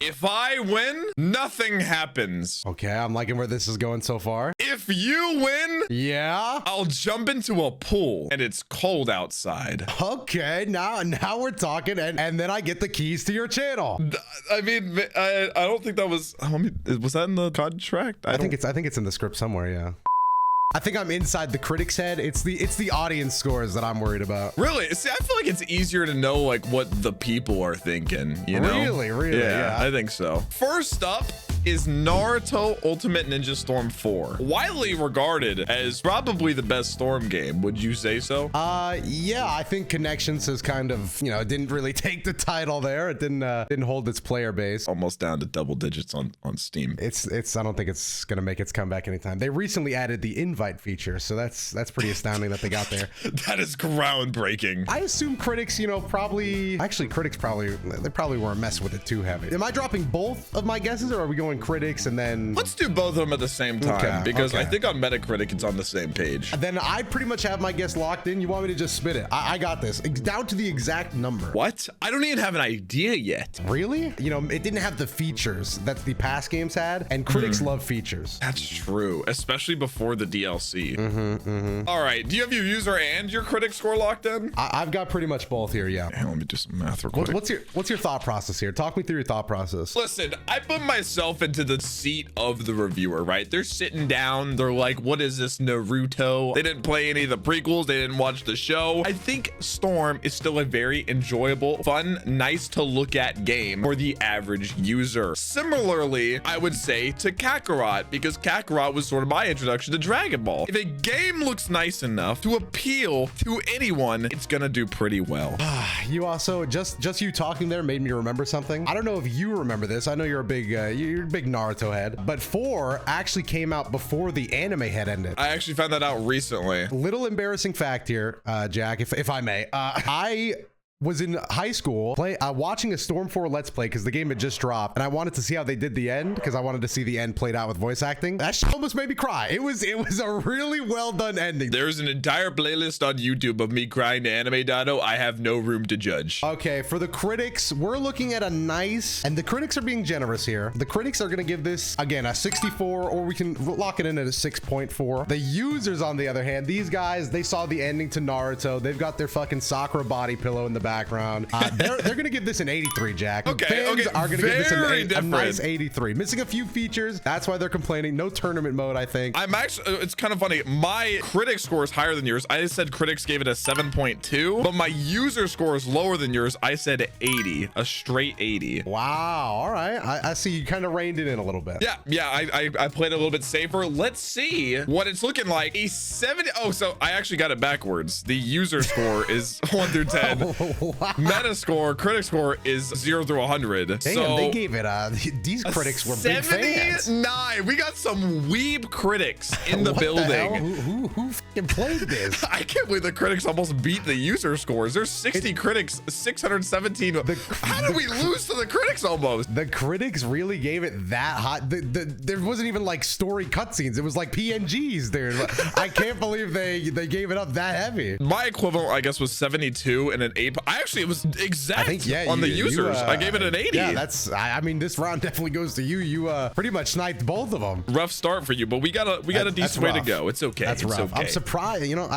If I win, nothing happens. Okay, I'm liking where this is going so far. If you win, yeah, I'll jump into a pool and it's cold outside. Okay, now we're talking, and then I get the keys to your channel. I mean, I don't think that was. Was that in the contract? I think it's in the script somewhere. Yeah. I think I'm inside the critic's head. It's the audience scores that I'm worried about. Really? See, I feel like it's easier to know like what the people are thinking, you know? Really? Yeah, I think so. First up is Naruto Ultimate Ninja Storm 4. Widely regarded as probably the best Storm game. Would you say so? Yeah, I think Connections has kind of, you know, didn't really take the title there. It didn't hold its player base. Almost down to double digits on Steam. I don't think it's gonna make its comeback anytime. They recently added the invite feature, so that's pretty astounding that they got there. That is groundbreaking. I assume critics, you know, critics probably weren't messing with it too heavy. Am I dropping both of my guesses, or are we going critics and then? Let's do both of them at the same time, because I think on Metacritic it's on the same page. Then I pretty much have my guess locked in. You want me to just spit it? I got this down to the exact number. What? I don't even have an idea yet. Really? You know, it didn't have the features that the past games had, and critics love features. That's true, especially before the DLC. All right, do you have your user and your critic score locked in? I've got pretty much both here. Yeah. Hey, let me do some math real quick. What's your thought process here? Talk me through your thought process. Listen, I put myself into the seat of the reviewer, right? They're sitting down. They're like, what is this Naruto? They didn't play any of the prequels. They didn't watch the show. I think Storm is still a very enjoyable, fun, nice to look at game for the average user. Similarly, I would say to Kakarot, because Kakarot was sort of my introduction to Dragon Ball. If a game looks nice enough to appeal to anyone, it's gonna do pretty well. You also just you talking there made me remember something. I don't know if you remember this. I know you're a big Naruto head, but 4 actually came out before the anime had ended. I actually found that out recently. Little embarrassing fact here, Jack, if I may. I was in high school watching a Storm 4 Let's Play because the game had just dropped, and I wanted to see how they did the end because I wanted to see the end played out with voice acting. That shit almost made me cry. It was a really well done ending. There's an entire playlist on YouTube of me crying to anime Doto. I have no room to judge. Okay, for the critics, we're looking at a nice, and the critics are being generous here. The critics are gonna give this, again, a 64, or we can lock it in at a 6.4. The users, on the other hand, these guys, they saw the ending to Naruto. They've got their fucking Sakura body pillow in the background. They're gonna give this an 83, Jack. Fans are gonna give this a nice 83. Missing a few features. That's why they're complaining. No tournament mode, I think. I'm actually, it's kind of funny. My critic score is higher than yours. I said critics gave it a 7.2, but my user score is lower than yours. I said 80, a straight 80. Wow. All right. I see you kind of reined it in a little bit. Yeah. I played a little bit safer. Let's see what it's looking like. A 70. Oh, so I actually got it backwards. The user score is 1 through 10. Wow. Meta score, critic score is 0 through 100. Damn, so they gave it these critics were big fans. 79. We got some weeb critics in the building. Who fucking played this? I can't believe the critics almost beat the user scores. There's 60 critics, 617. How did we lose to the critics almost? The critics really gave it that hot. There wasn't even like story cutscenes. It was like PNGs, dude. I can't believe they gave it up that heavy. My equivalent, I guess, was 72 and an 8. It was exact on the users. I gave it an 80. Yeah, I mean, this round definitely goes to you. You pretty much sniped both of them. Rough start for you, but we got a decent way to go. It's okay. That's rough. Okay. I'm surprised. You know,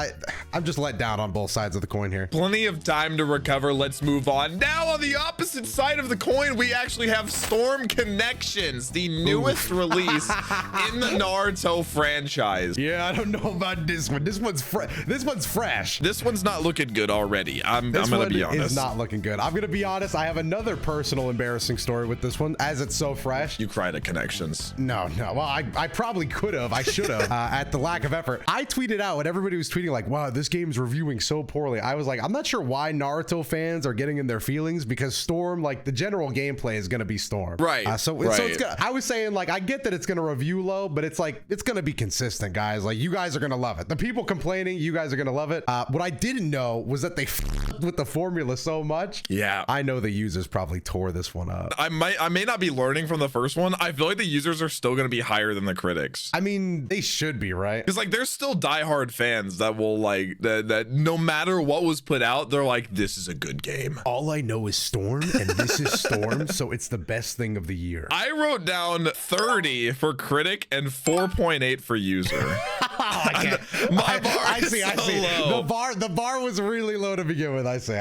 I'm just let down on both sides of the coin here. Plenty of time to recover. Let's move on. Now on the opposite side of the coin, we actually have Storm Connections, the newest release in the Naruto franchise. Yeah, I don't know about this one. This one's fresh. This one's not looking good already. I'm gonna be honest. Is not looking good. I'm gonna be honest. I have another personal embarrassing story with this one, as it's so fresh. You cried at Connections. No. Well, I probably could have. I should have. At the lack of effort, I tweeted out when everybody was tweeting like, "Wow, this game's reviewing so poorly." I was like, I'm not sure why Naruto fans are getting in their feelings, because Storm, like the general gameplay is gonna be Storm. Right. So it's gonna, I was saying like, I get that it's gonna review low, but it's like it's gonna be consistent, guys. Like, you guys are gonna love it. The people complaining, you guys are gonna love it. What I didn't know was that they with the format formula so much. Yeah. I know the users probably tore this one up. I may not be learning from the first one. I feel like the users are still going to be higher than the critics. I mean, they should be, right? Because like there's still diehard fans that will like that no matter what was put out, they're like, this is a good game. All I know is Storm, and this is Storm, so it's the best thing of the year. I wrote down 30 for critic and 4.8 for user. My bar I is see. so low. The bar was really low to begin with. I say.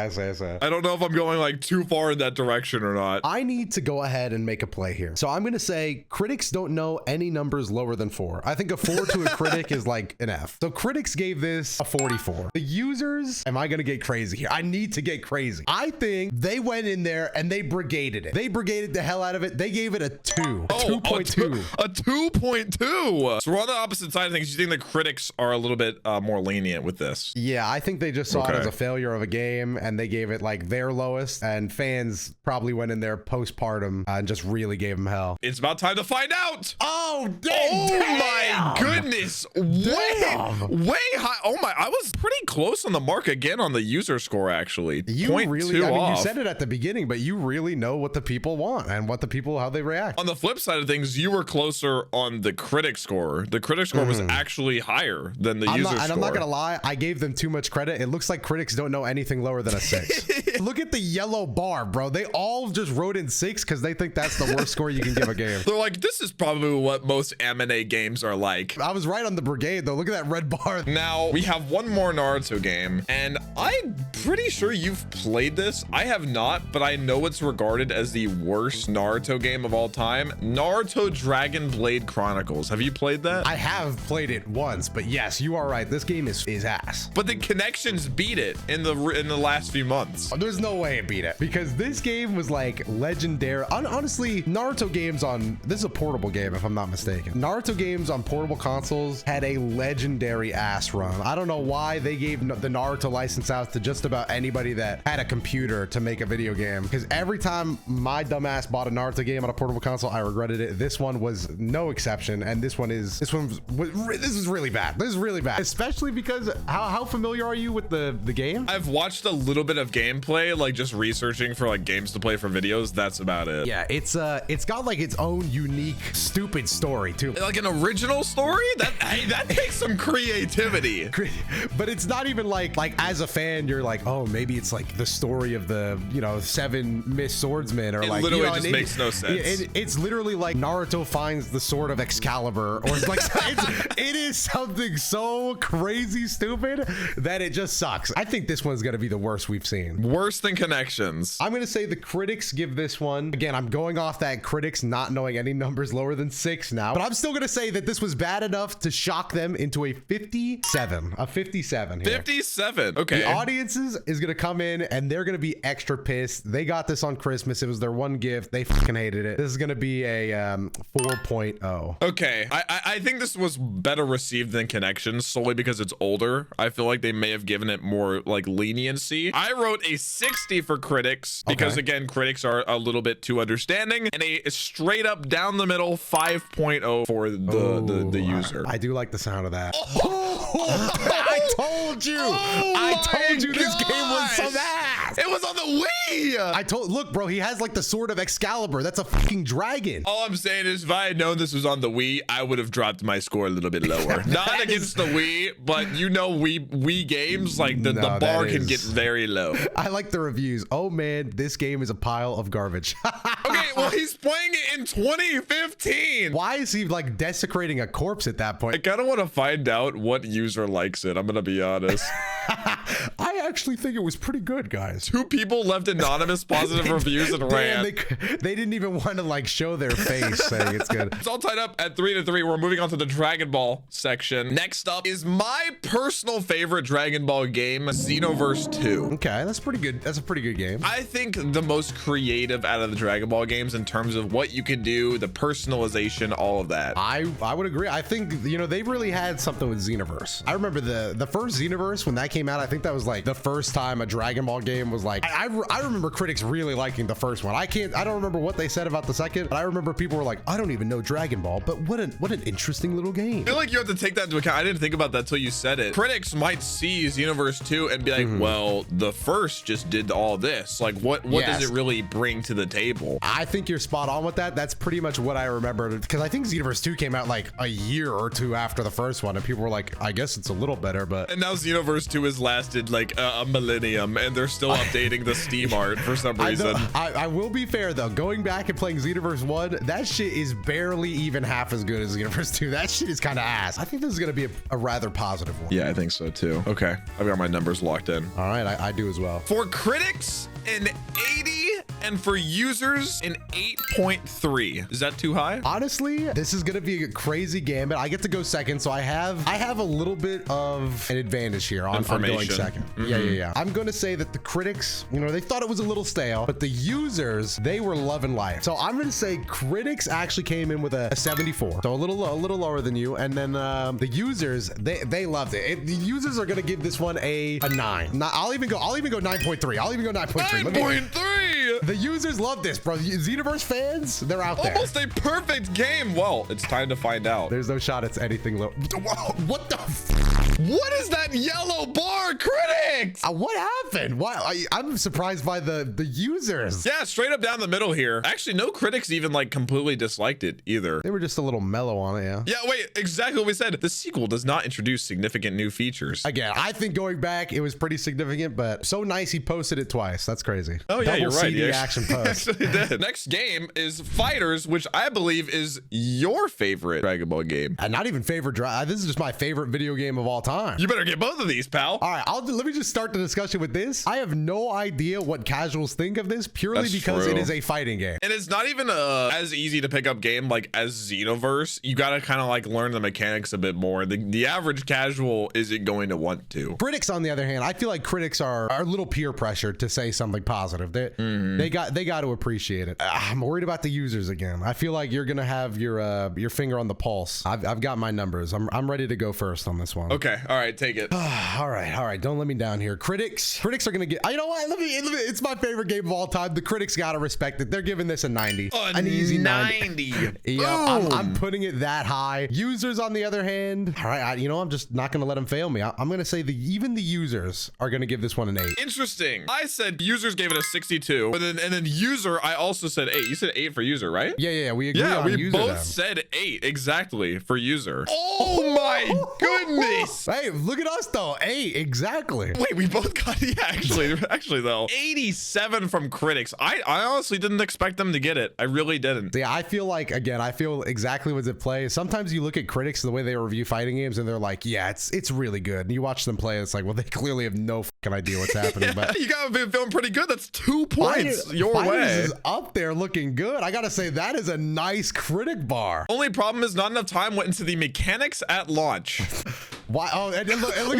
I don't know if I'm going like too far in that direction or not. I need to go ahead and make a play here. So I'm going to say critics don't know any numbers lower than 4. I think a 4 to a critic is like an F. So critics gave this a 44. The users, am I going to get crazy here? I need to get crazy. I think they went in there and they brigaded it. They brigaded the hell out of it. They gave it a 2. A 2.2. A 2.2. So we're on the opposite side of things. You think the critics are a little bit more lenient with this? Yeah, I think they just saw it as a failure of a game and they gave it like their lowest, and fans probably went in there postpartum and just really gave them hell. It's about time to find out. Oh, damn. Oh my goodness. Way high. Oh my, I was pretty close on the mark again on the user score actually. You really, I mean, off. you said it at the beginning, but you really know what the people want and what the people, how they react. On the flip side of things, you were closer on the critic score. The critic score was actually higher than the user score. And I'm not gonna lie, I gave them too much credit. It looks like critics don't know anything lower than a 6. Look at the yellow bar, bro. They all just wrote in 6 because they think that's the worst score you can give a game. They're like, this is probably what most anime games are like. I was right on the brigade though. Look at that red bar. Now we have one more Naruto game, and I'm pretty sure you've played this. I have not, but I know it's regarded as the worst Naruto game of all time. Naruto Dragon Blade Chronicles. Have you played that? I have played it once, but yes, you are right. This game is ass. But the connections beat it in the last few months. There's no way it beat it because this game was like legendary. Honestly, Naruto games on, this is a portable game if I'm not mistaken. Naruto games on portable consoles had a legendary ass run. I don't know why they gave the Naruto license out to just about anybody that had a computer to make a video game, because every time my dumbass bought a Naruto game on a portable console, I regretted it. This one was no exception, and this is really bad. This is really bad, especially because how familiar are you with the game? I've watched a little bit of gameplay, like just researching for like games to play for videos. That's about it. Yeah, it's got like its own unique stupid story too, like an original story that takes some creativity. But it's not even like as a fan you're like, oh, maybe it's like the story of the 7 missed swordsmen, or it like literally just makes no sense. It's literally like Naruto finds the sword of Excalibur, or it's like it is something so crazy stupid that it just sucks. I think this one's gonna be the worst we've seen. Worse than Connections. I'm gonna say the critics give this one, again, I'm going off that critics not knowing any numbers lower than 6 now, but I'm still gonna say that this was bad enough to shock them into a 57. A 57 here. 57. Okay. The audiences is gonna come in and they're gonna be extra pissed. They got this on Christmas. It was their one gift. They fucking hated it. This is gonna be a 4.0. Okay. I think this was better received than Connections solely because it's older. I feel like they may have given it more like leniency. I wrote a 60 for critics because again, critics are a little bit too understanding, and a straight up down the middle 5.0 for the user. I do like the sound of that. I told you. I told you this game was some ass. It was on the Wii. Look, bro, he has like the sword of Excalibur. That's a fucking dragon. All I'm saying is if I had known this was on the Wii, I would have dropped my score a little bit lower. Not against the Wii, but Wii games, like the bar can get very low. I like the reviews. Oh man, this game is a pile of garbage. Okay, well, he's playing it in 2015. Why is he like desecrating a corpse at that point? I kind of want to find out what user likes it. I'm going to be honest. I actually think it was pretty good, guys. 2 people left anonymous positive reviews and ran. They didn't even want to like show their face saying it's good. It's all tied up at 3-3. We're moving on to the Dragon Ball section. Next up is my personal favorite Dragon Ball game, Xenoverse 2. Okay, that's pretty good. That's a pretty good game. I think the most creative out of the Dragon Ball games in terms of what you can do, the personalization, all of that. I would agree. I think, they really had something with Xenoverse. I remember the first Xenoverse when that came out. I think that was like like the first time a Dragon Ball game was like, I remember critics really liking the first one. I don't remember what they said about the second, but I remember people were like, I don't even know Dragon Ball, but what an interesting little game. I feel like you have to take that into account. I didn't think about that till you said it. Critics might see Xenoverse 2 and be like, well, the first just did all this. Like, what does it really bring to the table? I think you're spot on with that. That's pretty much what I remember, because I think Xenoverse 2 came out like a year or two after the first one, and people were like, I guess it's a little better, but... And now Xenoverse 2 has lasted like a millennium, and they're still updating the Steam art for some reason. I will be fair, though. Going back and playing Xenoverse 1, that shit is barely even half as good as Xenoverse 2. That shit is kind of ass. I think this is going to be a rather positive one. Yeah, I think so, too. Okay, I've got my numbers locked in. All right, I do as well. For critics, an 80, and for users, an 8.3. Is that too high? Honestly, this is gonna be a crazy game, but I get to go second, so I have a little bit of an advantage here on going second. Yeah. I'm gonna say that the critics, they thought it was a little stale, but the users, they were loving life. So I'm gonna say critics actually came in with a 74, so a little lower than you, and then the users, they loved it. The users are gonna give this one a 9. I'll even go 9.3. I'll even go 9.3. 9.3. The users love this, bro. Xenoverse fans, they're out there. Almost a perfect game. Well, it's time to find out. There's no shot it's anything low. What the What is that yellow bar, critics? What happened? Why? I'm surprised by the users. Yeah, straight up down the middle here. Actually, no critics even like completely disliked it either. They were just a little mellow on it, yeah. Yeah, wait, exactly what we said. The sequel does not introduce significant new features. Again, I think going back, it was pretty significant, but so nice he posted it twice. That's crazy. Oh yeah, you're right. CD action post. Actually did. Next game is Fighters, which I believe is your favorite Dragon Ball game. Not even favorite. This is just my favorite video game of all time. You better get both of these, pal. All right, let me just start the discussion with this. I have no idea what casuals think of this purely because it is a fighting game. And it's not even as easy to pick up game like as Xenoverse. You got to kind of like learn the mechanics a bit more. The average casual isn't going to want to. Critics, on the other hand, I feel like critics are a little peer pressured to say something positive. They got to appreciate it. I'm worried about the users again. I feel like you're gonna have your finger on the pulse. I've got my numbers. I'm ready to go first on this one. Okay, all right, take it. All right. Don't let me down here. Critics are gonna get. You know what? Let me. It's my favorite game of all time. The critics gotta respect it. They're giving this a 90. An easy 90. Yeah, I'm putting it that high. Users, on the other hand, all right. I'm just not gonna let them fail me. I'm gonna say even the users are gonna give this one an 8. Interesting. I said users gave it a 62, but then user, I also said 8. You said 8 for user, right? Yeah. We agree on user. Yeah, we both said 8 exactly for user. Oh my goodness. Hey, look at us though. 8 exactly. Wait, we both got actually though 87 from critics. I honestly didn't expect them to get it. I really didn't. Yeah, I feel like, again, I feel exactly what's at play. Sometimes you look at critics, the way they review fighting games, and they're like, yeah, it's really good. And you watch them play, it's like, well, they clearly have no fucking idea what's happening. Yeah, but you gotta be feeling pretty good. That's 2 points your way. Is up there looking good. I gotta say, that is a nice critic bar. Only problem is not enough time went into the mechanics at launch. Why? Oh, and look at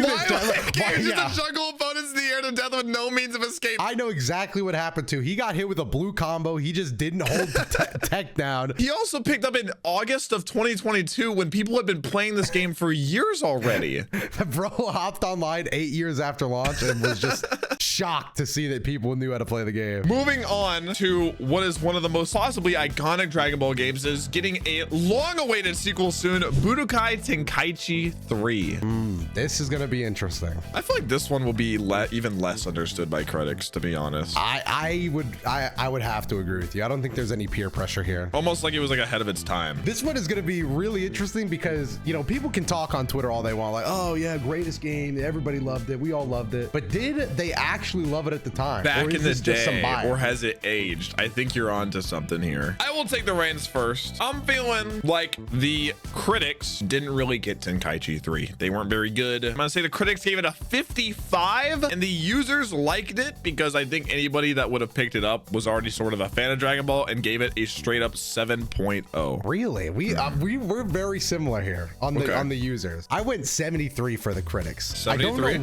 this. Just a juggle opponents in the air to death with no means of escape. I know exactly what happened too. He got hit with a blue combo. He just didn't hold the tech down. He also picked up in August of 2022 when people had been playing this game for years already. Bro hopped online 8 years after launch and was just shocked to see that people knew how to play the game. Moving on to what is one of the most possibly iconic Dragon Ball games, is getting a long-awaited sequel soon, Budokai Tenkaichi 3. This is gonna be interesting. I feel like this one will be even less understood by critics, to be honest. I would have to agree with you. I don't think there's any peer pressure here. Almost like it was like ahead of its time. This one is gonna be really interesting because, people can talk on Twitter all they want, like, oh yeah, greatest game, everybody loved it, we all loved it. But did they actually love it at the time? Back in the day, or has it aged? I think you're onto something here. I will take the reins first. I'm feeling like the critics didn't really get Tenkaichi 3. They weren't very good. I'm gonna say the critics gave it a 55 and the users liked it because I think anybody that would have picked it up was already sort of a fan of Dragon Ball and gave it a straight up 7.0. Really? We're very similar here on the users. I went 73 for the critics. 73?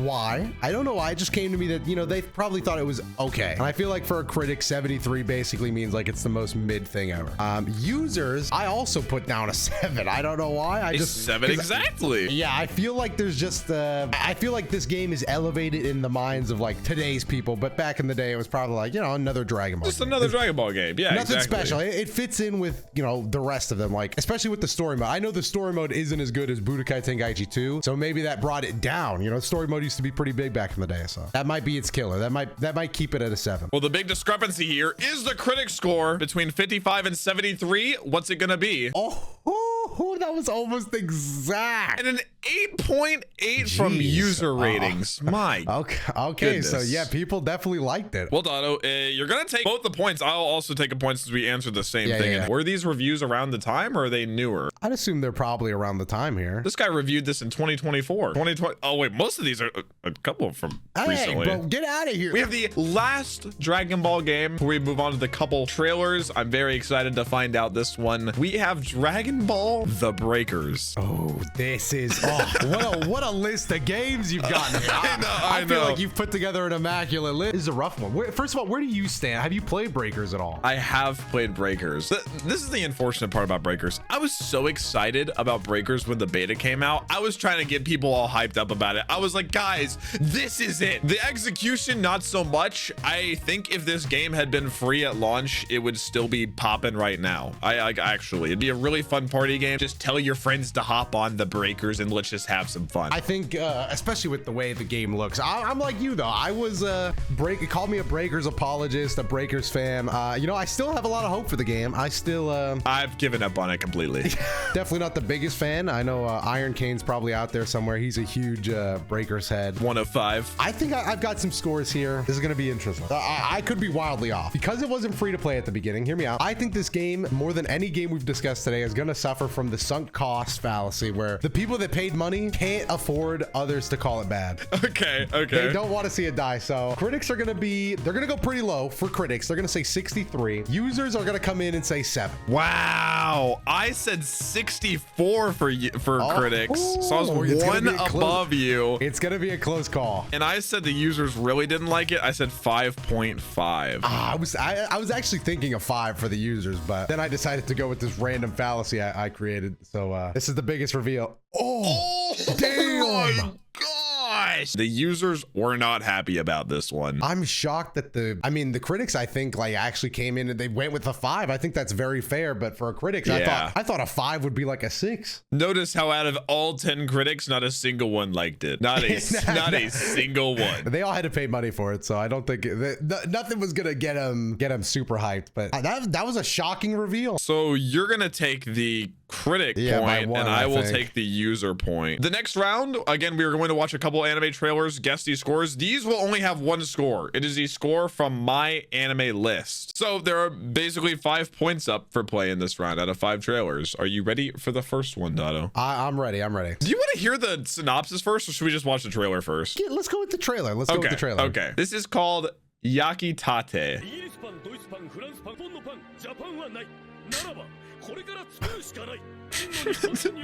I don't know why. It just came to me that, they probably thought it was okay. And I feel like for a critic, 73 basically means like it's the most mid thing ever. Users, I also put down a 7. I don't know why. I just 7 exactly. Yeah, I feel feel like there's just I feel like this game is elevated in the minds of like today's people, but back in the day it was probably like, you know, another Dragon Ball. Just another Dragon Ball game. Yeah, nothing exactly. special. It fits in with, you know, the rest of them, like especially with the story mode. I know the story mode isn't as good as Budokai Tenkaichi 2, so maybe that brought it down. You know, story mode used to be pretty big back in the day, so that might be its killer. That might keep it at a 7. Well, the big discrepancy here is the critic score between 55 and 73. What's it gonna be? Oh, that was almost exact. And an 8.8 from user ratings. My okay, so goodness. yeah, people definitely liked it. Well, Doto, you're gonna take both the points. I'll also take a point since we answered the same thing. Yeah. And were these reviews around the time, or are they newer? I'd assume they're probably around the time here. This guy reviewed this in 2024. 2020. Oh wait, most of these are a couple from recently. Hey, bro, get out of here. We have the last Dragon Ball game before we move on to the couple trailers. I'm very excited to find out this one. We have Dragon Ball The Breakers. Oh, this is what a list of games you've gotten. I feel know. like you've put together an immaculate list. This is a rough one. First of all, where do you stand? Have you played Breakers at all? I have played Breakers. This is the unfortunate part about Breakers. I was so excited about Breakers when the beta came out. I was trying to get people all hyped up about it. I was like, guys, this is it. The execution, not so much. I think if this game had been free at launch, it would still be popping right now. Actually, it'd be a really fun party game. Just tell your friends to hop on the Breakers and let's just have some fun. I think, especially with the way the game looks, I'm like you though. I was call me a Breakers apologist, a Breakers fan. You know, I still have a lot of hope for the game. I've given up on it completely. Definitely not the biggest fan. I know Iron Cane's probably out there somewhere. He's a huge Breakers head. 1 of 5. I think I've got some scores here. This is going to be interesting. I could be wildly off because it wasn't free to play at the beginning. Hear me out. I think this game, more than any game we've discussed today, is going to suffer from the sunk cost fallacy where the people that paid money can't afford others to call it bad. Okay. They don't want to see it die. So critics are going to they're going to go pretty low for critics. They're going to say 63. Users are going to come in and say 7. Wow. I said 64 for critics. So I was one above you. It's going to be a close call. And I said the users really didn't like it. I said 5.5. I was actually thinking of 5 for the users, but then I decided to go with this random fallacy I created. So this is the biggest reveal. Oh damn. My gosh. The users were not happy about this one. I'm shocked that the critics, I think, like actually came in and they went with a 5. I think that's very fair, but for critics, Yeah. I thought a 5 would be like a 6. Notice how out of all 10 critics, not a single one liked it. Not a single one. They all had to pay money for it, so I don't think nothing was gonna get them super hyped. But that was a shocking reveal. So you're gonna take the critic point, one, and I will think. take the user point. The next round, again, we are going to watch a couple anime trailers, guess these scores. These will only have one score. It is the score from my anime list. So there are basically 5 points up for play in this round out of 5 trailers. Are you ready for the first one, Doto? I'm ready. Do you want to hear the synopsis first, or should we just watch the trailer first? Yeah, let's go with the trailer. Go with the trailer. Okay. This is called Yakitate.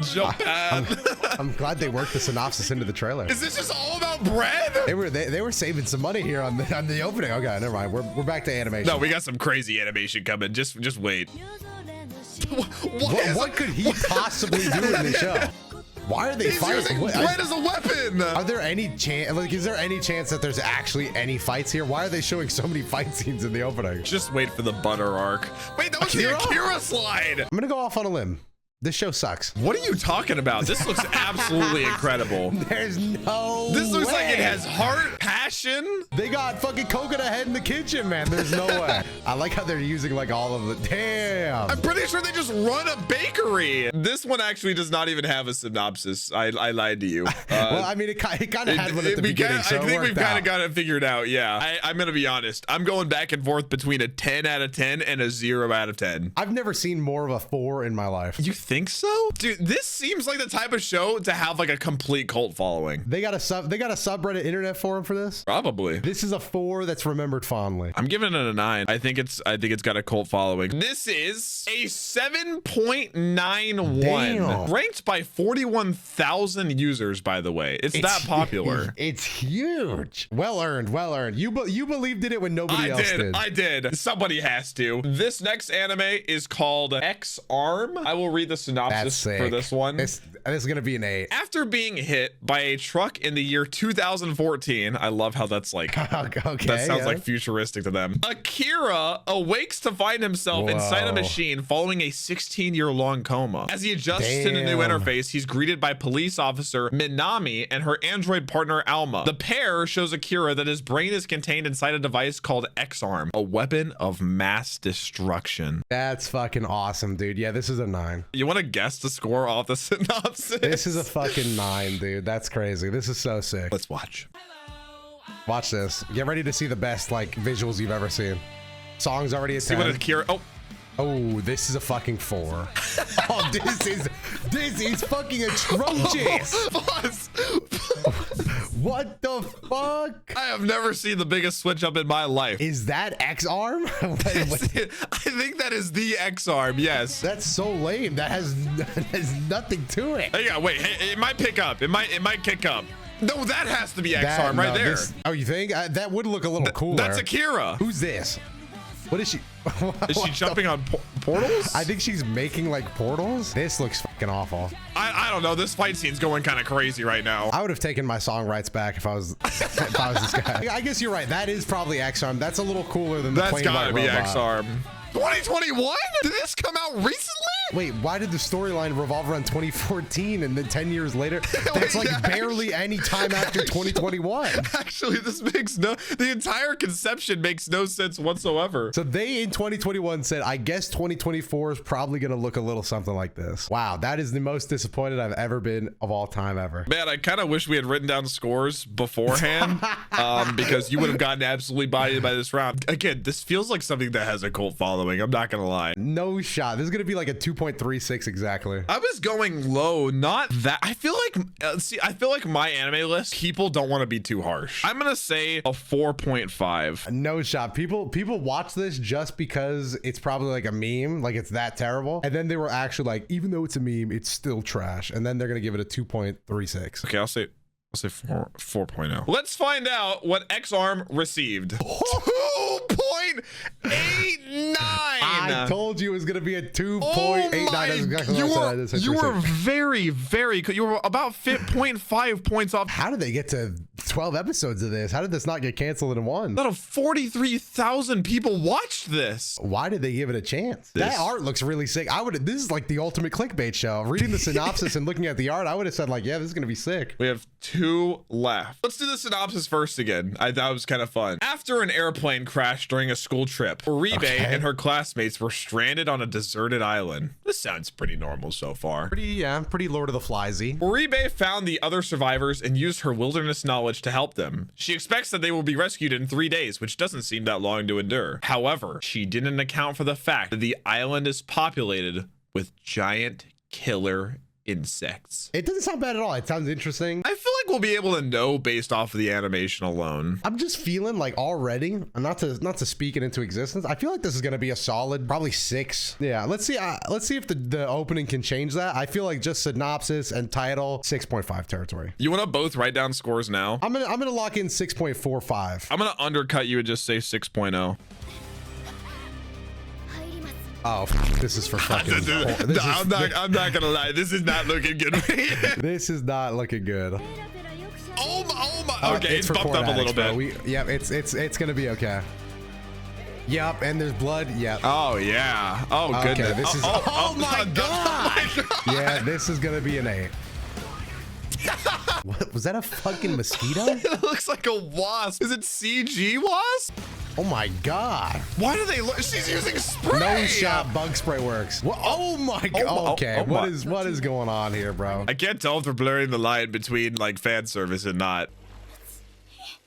Japan. I'm glad they worked the synopsis into the trailer. Is this just all about bread? They were saving some money here on the opening. Okay, never mind. We're back to animation. No, we got some crazy animation coming. Just wait. What could he possibly do in this show? Why are they fighting? Bread as a weapon. Are there any chance? Like, is there any chance that there's actually any fights here? Why are they showing so many fight scenes in the opening? Just wait for the butter arc. Wait, that was the Akira slide. I'm gonna go off on a limb. This show sucks. What are you talking about? This looks absolutely incredible. There's no This looks like it way. has heart, passion. They got fucking coconut head in the kitchen, man. There's no way. I like how they're using like all of the damn. I'm pretty sure they just run a bakery. This one actually does not even have a synopsis. I lied to you. Well, I mean, it kind of had one at the beginning, so I think we've kind of out. got it figured out. Yeah, I'm gonna be honest. I'm going back and forth between a 10 out of 10 and a 0 out of 10. I've never seen more of a 4 in my life. You think so? Dude, this seems like the type of show to have like a complete cult following. They got a subreddit internet forum for this. Probably. This is a 4 that's remembered fondly. I'm giving it a 9. I think it's got a cult following. This is a 7.91. Damn. Ranked by 41,000 users, by the way. It's that popular. It's huge. Well earned. You believed in it when nobody else did. I did. Somebody has to. This next anime is called X Arm. I will read the the synopsis for this one. This is gonna be an 8. After being hit by a truck in the year 2014, I love how that's like, okay, that sounds like futuristic to them. Akira awakes to find himself inside a machine following a 16-year-long coma. As he adjusts to the new interface, he's greeted by police officer Minami and her android partner Alma. The pair shows Akira that his brain is contained inside a device called X-Arm, a weapon of mass destruction. That's fucking awesome, dude. Yeah, this is a 9. You want to guess the score off the synopsis? This is a fucking 9, dude. That's crazy. This is so sick. Let's watch. Watch this. Get ready to see the best like visuals you've ever seen. Song's already a 10. See what Akira. Oh, this is a fucking 4. Oh, this is fucking atrocious. What the fuck? I have never seen the biggest switch up in my life. Is that X-Arm? I think that is the X-Arm, yes. That's so lame. That has nothing to it. Yeah, wait, hey, it might pick up. It might kick up. No, that has to be X-Arm right there. Oh, you think? That would look a little cooler. That's Akira. Who's this? What is she? Is she jumping on portals? I think she's making like portals. This looks fucking awful. I don't know. This fight scene's going kind of crazy right now. I would have taken my song rights back if I was this guy. I guess you're right. That is probably X-Arm. That's a little cooler than the That's gotta be robot. X-Arm. 2021? Did this come out recently? Wait, why did the storyline revolve around 2014 and then 10 years later? That's like barely any time after 2021. Actually, the entire conception makes no sense whatsoever. So they in 2021 said, I guess 2024 is probably going to look a little something like this. Wow, that is the most disappointed I've ever been of all time ever. Man, I kind of wish we had written down scores beforehand because you would have gotten absolutely bodied by this round. Again, this feels like something that has a cult following. I'm not going to lie. No shot. This is going to be like a 2.36 exactly. I was going low, not that. I feel like my anime list, people don't want to be too harsh. I'm going to say a 4.5. No shot. People watch this just because it's probably like a meme, like it's that terrible. And then they were actually like, even though it's a meme, it's still trash. And then they're going to give it a 2.36. Okay, I'll say 4.0. Let's find out what X-Arm received. 2.89. I told you it was going to be a 2.89. You were very, very good. You were about 0.5 points off. How did they get to 12 episodes of this? How did this not get canceled in one? Out of 43,000 people watched this. Why did they give it a chance? That art looks really sick. This is like the ultimate clickbait show. Reading the synopsis and looking at the art, I would have said like, yeah, this is going to be sick. We have 2 left. Let's do the synopsis first again. I thought it was kind of fun. After an airplane crashed during a school trip, Uribe and her classmates were stranded on a deserted island. This sounds pretty normal so far. Pretty Lord of the Fliesy. Uribe found the other survivors and used her wilderness knowledge to help them. She expects that they will be rescued in 3 days, which doesn't seem that long to endure. However, she didn't account for the fact that the island is populated with giant killer insects. It doesn't sound bad at all. It sounds interesting. I feel like we'll be able to know based off of the animation alone. I'm just feeling like already, not to speak it into existence, I feel like this is going to be a solid probably 6. Yeah, let's see if the opening can change that. I feel like just synopsis and title 6.5 territory. You want to both write down scores now? I'm gonna lock in 6.45. I'm gonna undercut you and just say 6.0. Oh, this is for fucking. I'm not gonna lie. This is not looking good. This is not looking good. Oh my. Okay, it's bumped up a little bit. Yep, it's gonna be okay. Yep, and there's blood. Yep. Oh yeah. Oh goodness. Okay, this is. Oh my god. Yeah, this is gonna be an 8. What was that? A fucking mosquito? It looks like a wasp. Is it CG wasp? Oh my god. Why do they look? She's using spray. No shot bug spray works. What? Oh my god. Okay. What is going on here, bro? I can't tell if they're blurring the line between like fan service and not.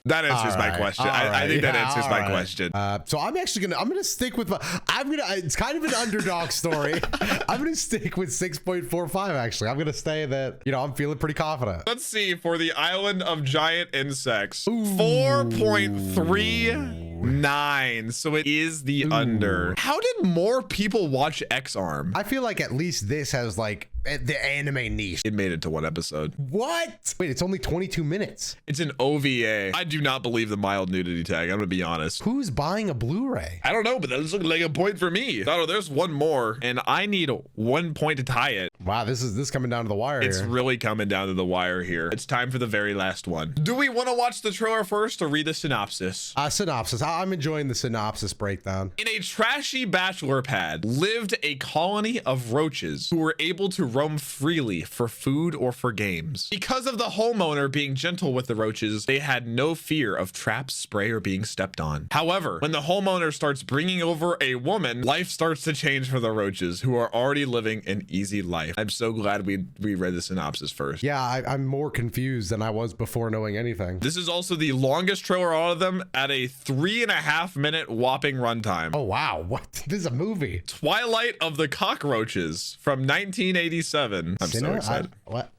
That answers my question. I think that answers my question. So I'm gonna stick with it's kind of an underdog story. I'm gonna stick with 6.45 actually. I'm gonna say that, I'm feeling pretty confident. Let's see, for the island of giant insects, 4.39. So it is the under. How did more people watch X-Arm? I feel like at least this has like the anime niche. It made it to one episode. What? Wait, it's only 22 minutes. It's an OVA. I do not believe the mild nudity tag. I'm gonna be honest. Who's buying a Blu-ray? I don't know, but that's looking like a point for me. Doto, there's one more, and I need 1 point to tie it. Wow, this is coming down to the wire. It's here. really coming down to the wire here. It's time for the very last one. Do we want to watch the trailer first or read the synopsis? Synopsis. I'm enjoying the synopsis breakdown. In a trashy bachelor pad lived a colony of roaches who were able to roam freely for food or for games. Because of the homeowner being gentle with the roaches, they had no fear of traps, spray, or being stepped on. However, when the homeowner starts bringing over a woman, life starts to change for the roaches, who are already living an easy life. I'm so glad we read the synopsis first. Yeah, I'm more confused than I was before knowing anything. This is also the longest trailer out of them at a 3.5 minute whopping runtime. Oh, wow. What? This is a movie. Twilight of the Cockroaches from 1987. I'm so excited. What?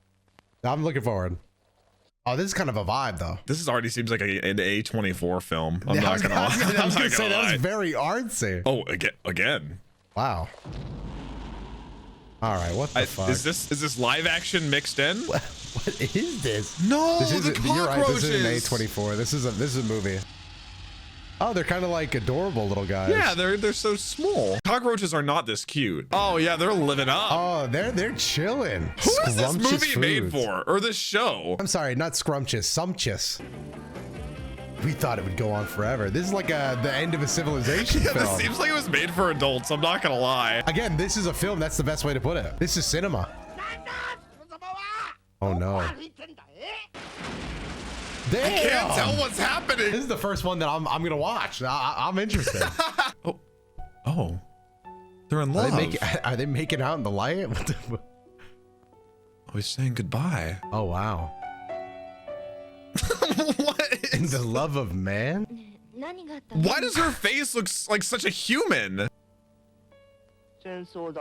I'm looking forward. Oh, this is kind of a vibe, though. This already seems like an A24 film. I'm not gonna lie. I was gonna say that was very artsy. Oh, again. Wow. All right, what the fuck? Is this live action mixed in? What is this? No, the cockroaches. You're right. This is an A24. This is a movie. Oh, they're kind of like adorable little guys. Yeah, they're so small. Cockroaches are not this cute. Oh yeah, they're living up. Oh, they're chilling. Who is this movie foods. made for, or this show? I'm sorry, not scrumptious, sumptuous. We thought it would go on forever. This is like the end of a civilization film. This seems like it was made for adults. I'm not gonna lie. Again, this is a film. That's the best way to put it. This is cinema. Oh no. Damn. I can't tell what's happening. This is the first one that I'm gonna watch. I'm interested. Oh, they're in love. Are they making out in the light? Oh, he's saying goodbye. Oh wow. What is the love of man? Why does her face look like such a human?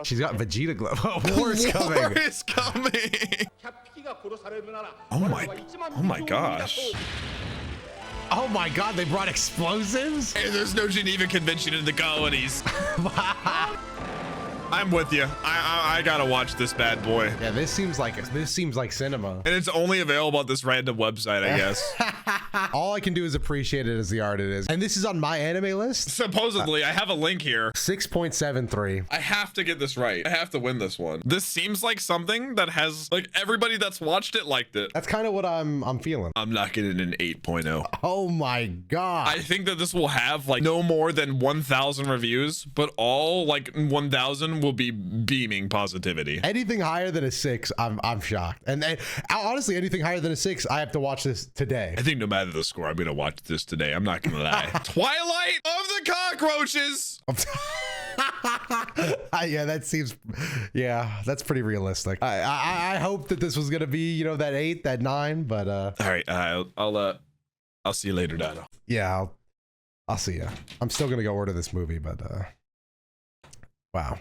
She's got Vegeta glow. Oh, war is coming. War is coming. Oh my gosh. Oh my god, they brought explosives? Hey, there's no Geneva Convention in the colonies. I'm with you. I gotta watch this bad boy. Yeah, this seems like cinema. And it's only available at this random website, I guess. All I can do is appreciate it as the art it is. And this is on my anime list? Supposedly, I have a link here. 6.73. I have to get this right. I have to win this one. This seems like something that has, like, everybody that's watched it liked it. That's kind of what I'm feeling. I'm knocking it an 8.0. Oh my god. I think that this will have, like, no more than 1,000 reviews, but all, like, 1,000 will be beaming positivity. Anything higher than a 6, I'm shocked. And honestly, anything higher than a 6, I have to watch this today. I think no matter the score, I'm gonna watch this today. I'm not gonna lie. Twilight of the Cockroaches. Yeah, that seems. Yeah, that's pretty realistic. I hope that this was gonna be, you know, that 8, that 9, but all right, I'll see you later, Doto. Yeah, I'll see ya. I'm still gonna go order this movie, but wow.